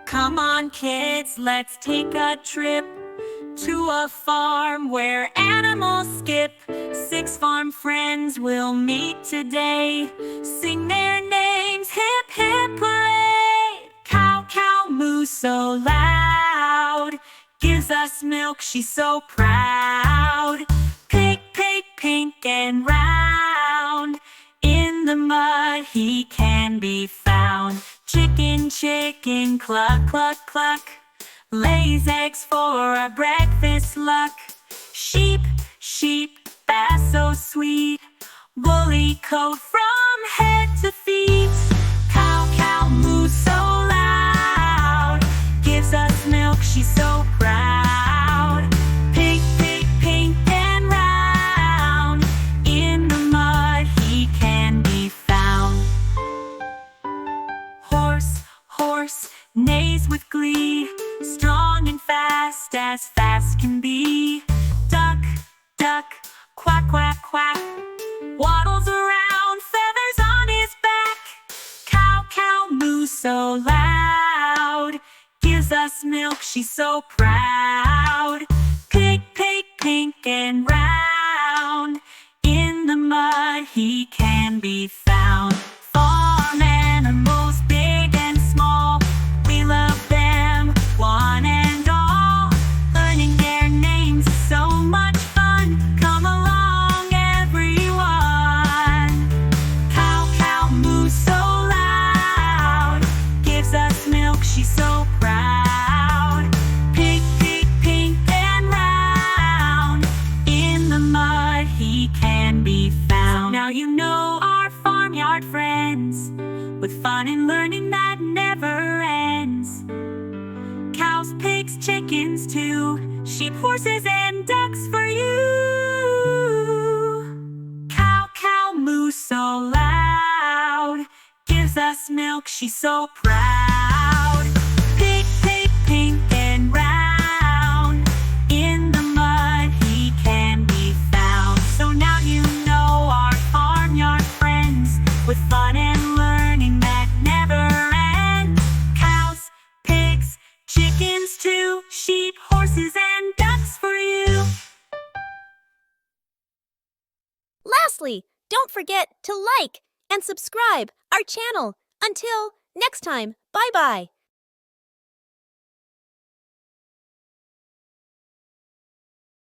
Come on, kids, let's take a trip to a farm where animals skip. 6 farm friends will meet today. Sing their names, hip hip hooray! Cow, cow, moo so loud. Gives us milk, she's so proud. Pig, pig, pink and round. In the mud he can be found. Chicken, chicken, cluck, cluck, cluck. Lays eggs for a breakfast luck. Sheep, sheep, bass so sweet. Woolly coat from head to feet. Cow, cow, moo so loud. Gives us milk, she's so proud. Pig, pig, pink and round. In the mud he can be found. Horse, horse, neighs with glee. Strong and fast as fast can be. Duck, duck, quack, quack, quack. Waddles around, feathers on his back. Cow, cow, moo so loud. Gives us milk, she's so proud. Pig, pig, pink and round. In the mud he can be found. Farm animals, big and small. We love them, one and all. Learning their names is so much fun. Come along, everyone. Cow, cow, moo so loud. Gives us milk, she's so proud. Pig, pig, pink and round. In the mud he can be found. Now you know our farmyard friends, with fun and learning that never ends. Cows, pigs, chickens too. Sheep, horses, and ducks for you. Cow, cow, moo so loud. Gives us milk, she's so proud. Pig, pig, pink and round. In the mud he can be found. So now you know our farmyard friends, with fun and learning that never ends. Cows, pigs, chickens too. Sheep, horses, and ducks for you. Lastly, don't forget to like and subscribe our channel. Until next time, bye-bye.